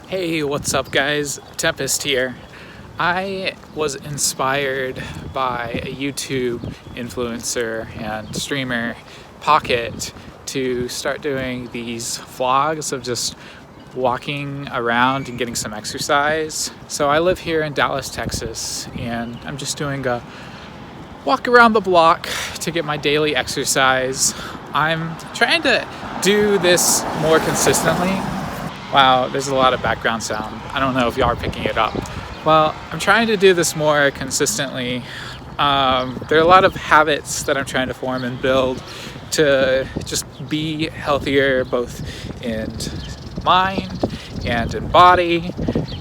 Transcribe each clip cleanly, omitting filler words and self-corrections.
Hey, what's up guys? Tempest here. I was inspired by a YouTube influencer and streamer, Pocket, to start doing these vlogs of just walking around and getting some exercise. So I live here in Dallas, Texas, and I'm just doing a walk around the block to get my daily exercise. I'm trying to do this more consistently. Wow, there's a lot of background sound. I don't know if y'all are picking it up. Well, I'm trying to do this more consistently. There are a lot of habits that I'm trying to form and build to just be healthier, both in mind and in body.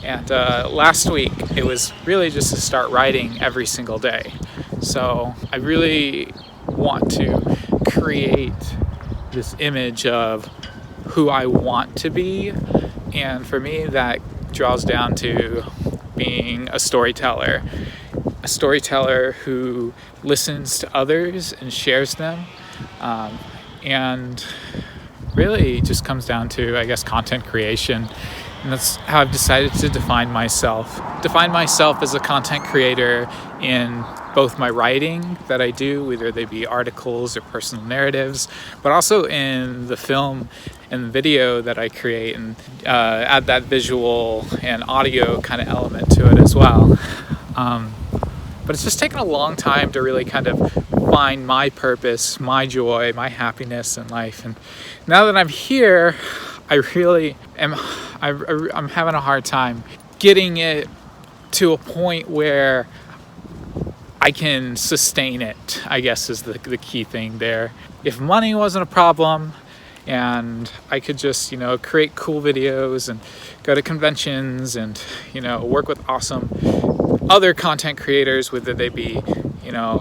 And last week, it was really just to start writing every single day. So I really want to create this image of who I want to be, and for me that draws down to being a storyteller who listens to others and shares them, and really just comes down to, I guess, content creation. And that's how I've decided to define myself as a content creator in both my writing that I do, whether they be articles or personal narratives, but also in the film and video that I create, and add that visual and audio kind of element to it as well. But it's just taken a long time to really kind of find my purpose, my joy, my happiness in life. And now that I'm here, I really am. I'm having a hard time getting it to a point where I can sustain it, I guess, is the key thing there. If money wasn't a problem and I could just, create cool videos and go to conventions and, work with awesome other content creators, whether they be,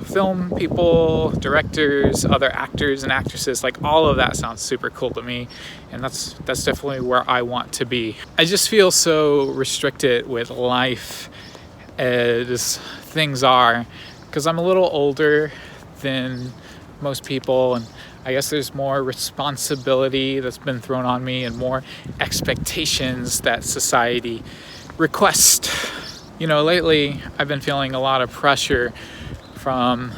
film people, directors, other actors and actresses, like all of that sounds super cool to me. And that's definitely where I want to be. I just feel so restricted with life as things are, because I'm a little older than most people, and I guess there's more responsibility that's been thrown on me and more expectations that society requests. Lately I've been feeling a lot of pressure from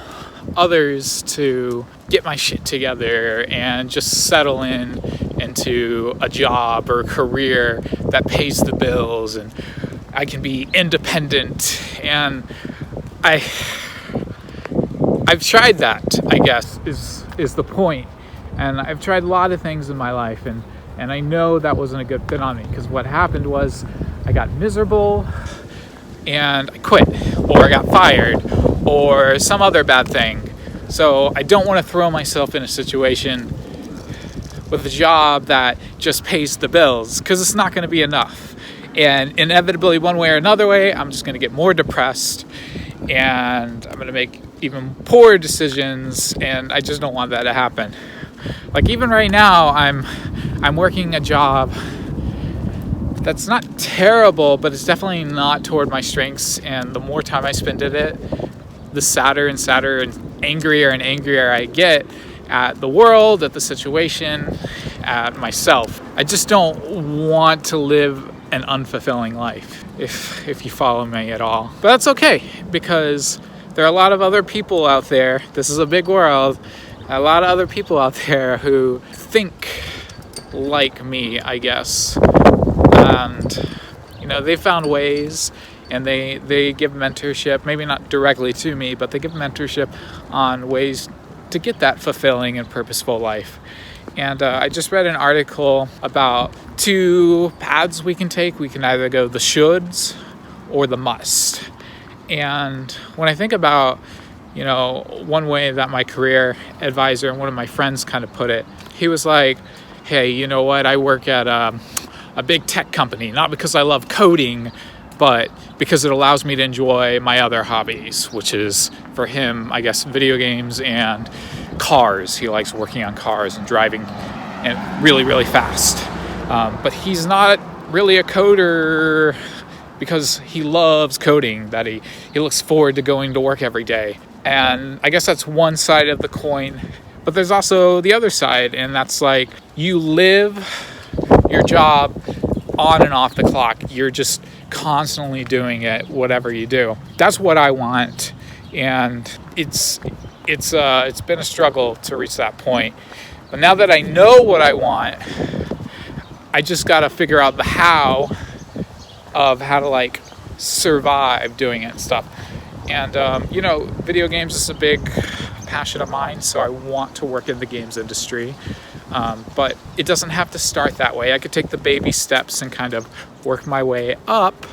others to get my shit together and just settle into a job or a career that pays the bills and I can be independent. And I've tried that, I guess, is the point. And I've tried a lot of things in my life, and I know that wasn't a good fit on me, because what happened was I got miserable and I quit, or I got fired, or some other bad thing. So I don't want to throw myself in a situation with a job that just pays the bills, because it's not going to be enough. And inevitably, one way or another way, I'm just going to get more depressed, and I'm going to make even poorer decisions, and I just don't want that to happen. Like, even right now, I'm working a job that's not terrible, but it's definitely not toward my strengths, and the more time I spend at it, the sadder and sadder and angrier I get at the world, at the situation, at myself. I just don't want to live an unfulfilling life, if you follow me at all. But that's okay, because there are a lot of other people out there. This is a big world. A lot of other people out there who think like me, I guess. And, they found ways, and they give mentorship, maybe not directly to me, but they give mentorship on ways to get that fulfilling and purposeful life. And I just read an article about two paths we can take. We can either go the shoulds or the must. And when I think about, one way that my career advisor and one of my friends kind of put it, he was like, hey, you know what? I work at a big tech company, not because I love coding, but because it allows me to enjoy my other hobbies, which is, for him, I guess, video games and cars. He likes working on cars and driving and really, really fast. But he's not really a coder because he loves coding, that he looks forward to going to work every day. And I guess that's one side of the coin. But there's also the other side, and that's like, you live your job on and off the clock. You're just constantly doing it, whatever you do. That's what I want, and it's been a struggle to reach that point. But now that I know what I want, I just got to figure out the how to like survive doing it and stuff. And video games is a big passion of mine, so I want to work in the games industry. But it doesn't have to start that way. I could take the baby steps and kind of work my way up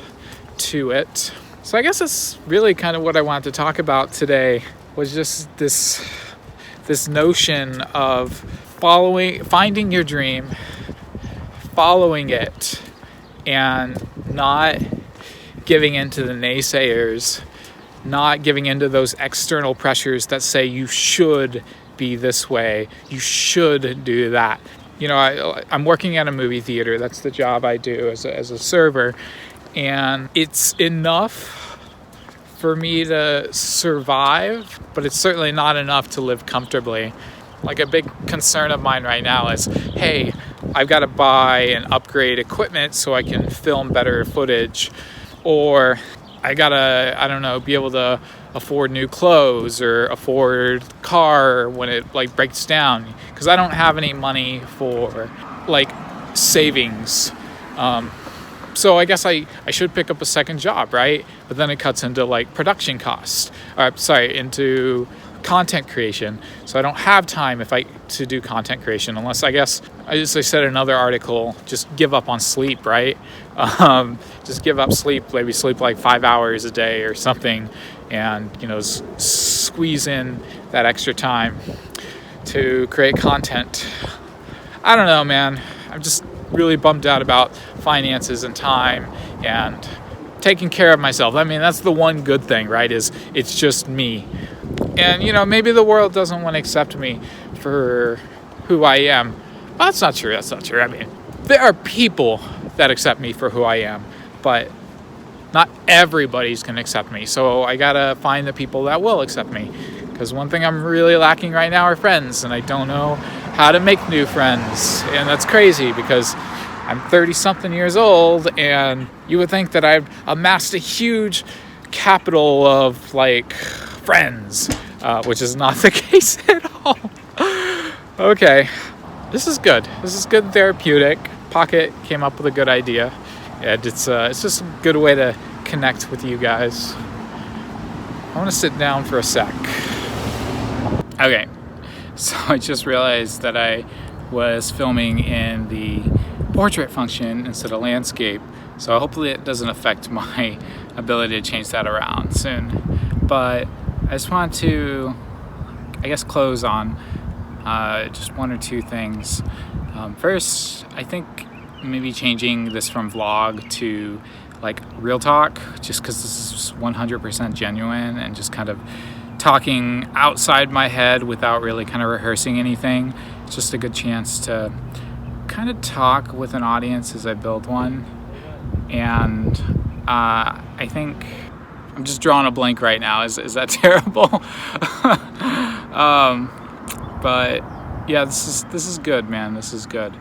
to it. So I guess that's really kind of what I wanted to talk about today, was just this notion of finding your dream, following it, and not giving into the naysayers, not giving into those external pressures that say you should be this way, you should do that. I'm working at a movie theater. That's the job I do as a server, and it's enough for me to survive, but it's certainly not enough to live comfortably. Like, a big concern of mine right now is, hey, I've got to buy and upgrade equipment so I can film better footage, or I gotta, I don't know, be able to afford new clothes or afford car when it like breaks down, because I don't have any money for like savings. So I guess I should pick up a second job, right? But then it cuts into like production costs, into content creation. So I don't have time to do content creation, unless I said in another article, just give up on sleep, right? Just give up sleep, maybe sleep like 5 hours a day or something, and squeeze in that extra time to create content. I don't know, man. I'm just really bummed out about finances and time and taking care of myself. I mean, that's the one good thing, right? Is it's just me. And maybe the world doesn't want to accept me for who I am. Well, that's not true. I mean, there are people that accept me for who I am, but not everybody's going to accept me. So I got to find the people that will accept me. Because one thing I'm really lacking right now are friends, and I don't know how to make new friends. And that's crazy, because I'm 30-something years old, and you would think that I've amassed a huge capital of like friends, which is not the case at all. Okay, this is good. This is good therapeutic. Pocket came up with a good idea, and it's just a good way to connect with you guys. I want to sit down for a sec. Okay, so I just realized that I was filming in the portrait function instead of landscape, so hopefully it doesn't affect my ability to change that around soon. But I just want to, close on just one or two things. First, I think maybe changing this from vlog to like RealTalk, just because this is 100% genuine and just kind of talking outside my head without really kind of rehearsing anything. It's just a good chance to kind of talk with an audience as I build one. And I think I'm just drawing a blank right now. Is that terrible? But yeah, this is good, man. This is good.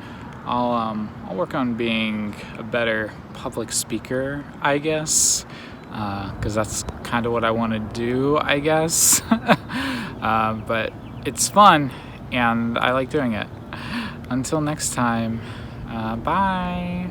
I'll work on being a better public speaker, I guess, because that's kind of what I want to do, I guess. But it's fun, and I like doing it. Until next time, bye.